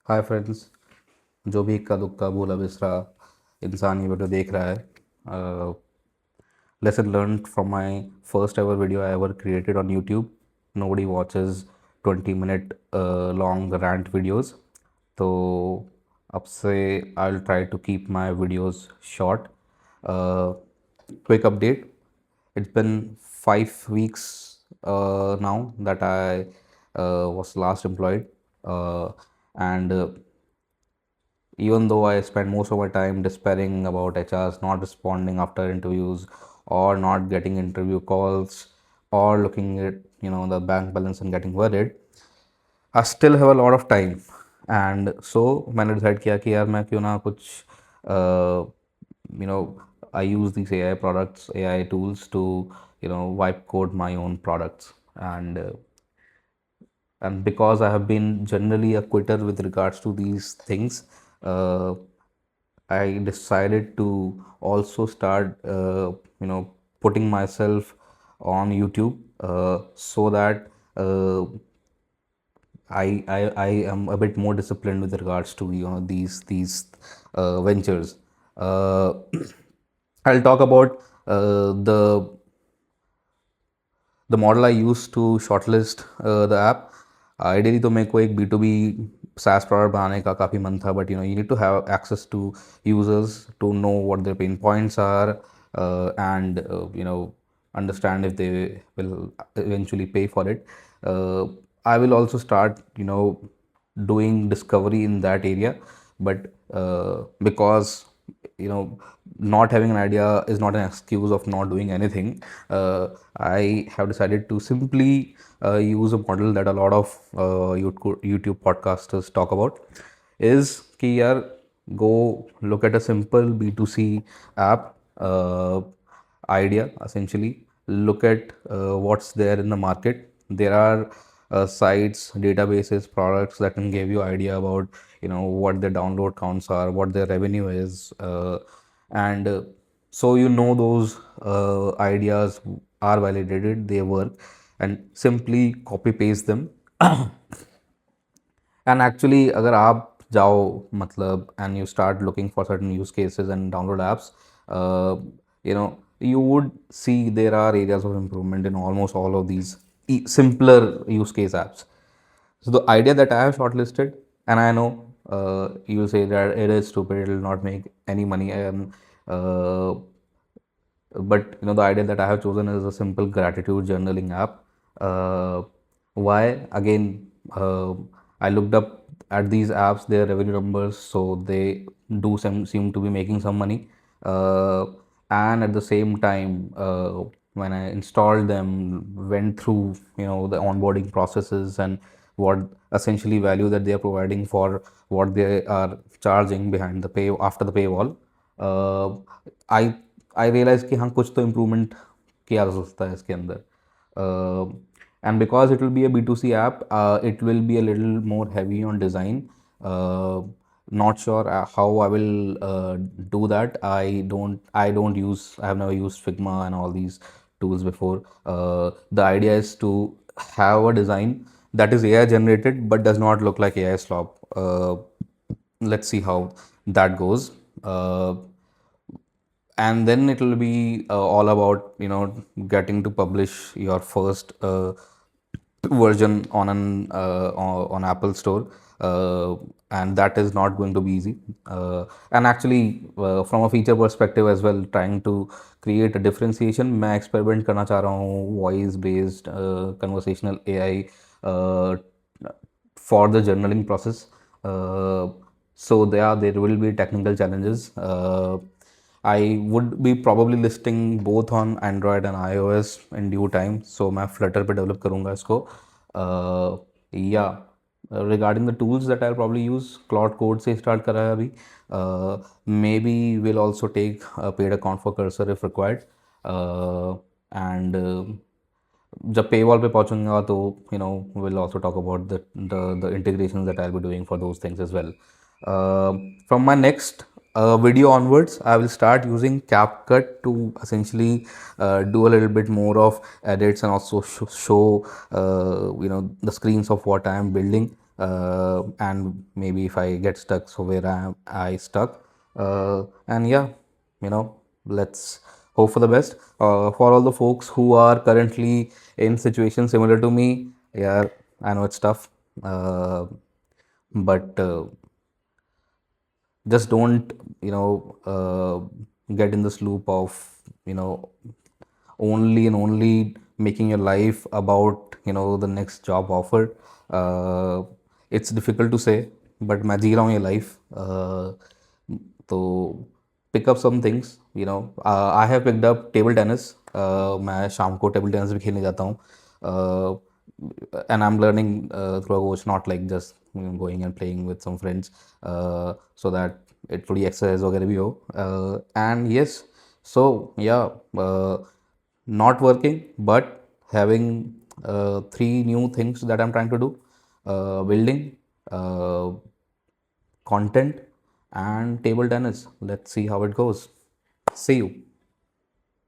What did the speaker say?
Hi friends. जो भी इक्का दुक्का भूला बिसरा इंसान ये वीडियो देख रहा है, lesson learned from my first ever video I ever created on YouTube. Nobody watches 20-minute long rant videos. तो अब से I'll try to keep my videos short. Uh, Quick update. It's been 5 weeks now that I was last employed. And even though I spend most of my time despairing about HRs not responding after interviews or not getting interview calls or looking at the bank balance and getting worried, I still have a lot of time. And so मैंने decide किया कि यार मैं क्यों ना कुछ you know I use these AI products, AI tools to wipe code my own products. And because I have been generally a quitter with regards to these things, uh, I decided to also start putting myself on YouTube, so that I am a bit more disciplined with regards to these ventures. uh, I'll talk about the model I use to shortlist the app. Ideally तो मेरे को एक B2B SaaS product बनाने का काफ़ी मन था, but you need to have access to users to know what their pain points are, and understand if they will eventually pay for it. I will also start doing discovery in that area, but because not having an idea is not an excuse of not doing anything. I have decided to simply use a model that a lot of YouTube podcasters talk about, is कि यार go look at a simple B2C app idea. Essentially look at what's there in the market. There are sites, databases, products that can give you idea about what their download counts are, what their revenue is, and so those ideas are validated, they work, and simply copy paste them. And actually अगर आप जाओ मतलब and you start looking for certain use cases and download apps, uh, you would see there are areas of improvement in almost all of these simpler use case apps. So the idea that I have shortlisted, and I know you'll say that it is stupid, it will not make any money, uh, but the idea that I have chosen is a simple gratitude journaling app. Why? Again, I looked up at these apps, their revenue numbers, so they do seem to be making some money. And at the same time, when I installed them, went through the onboarding processes and what essentially value that they are providing for what they are charging behind the pay after the paywall. uh, I I realized कि हाँ कुछ तो improvement किया जा सकता है इसके अंदर. And because it will be a B2C app, it will be a little more heavy on design. Not sure how I will do that. I have never used Figma and all these tools before. The idea is to have a design that is AI generated but does not look like AI slop. Let's see how that goes. And then it will be all about getting to publish your first version on an on Apple Store, and that is not going to be easy. And actually, from a feature perspective as well, trying to create a differentiation. मैं experiment करना चाह रहा हूँ voice based conversational AI for the journaling process. So there will be technical challenges. I would be probably listing both on Android and iOS in due time. So मैं Flutter पे develop करूँगा इसको. Yeah. Regarding the tools that I'll probably use, Claude Code से start करा है अभी. Maybe we'll also take a paid account for Cursor if required. And जब paywall पे पहुंचूंगा तो we'll also talk about the integrations that I'll be doing for those things as well. From my next video onwards, I will start using CapCut to essentially do a little bit more of edits and also show the screens of what I am building. and maybe if I get stuck, so where I stuck. And yeah, let's hope for the best. For all the folks who are currently in situations similar to me, yeah, I know it's tough, but just don't get in this loop of you know only and only making your life about the next job offer. uh, it's difficult to say, but मैं जी रहा हूँ ये life. तो pick up some things. I have picked up table tennis. मैं शाम को table tennis भी खेलने जाता हूँ. And I'm learning through a coach, not like just going and playing with some friends, so that it थोड़ी exercise वगैरह भी हो. And yes, so yeah, not working, but having three new things that I'm trying to do: building, uh, content, and table tennis. Let's see how it goes. See you.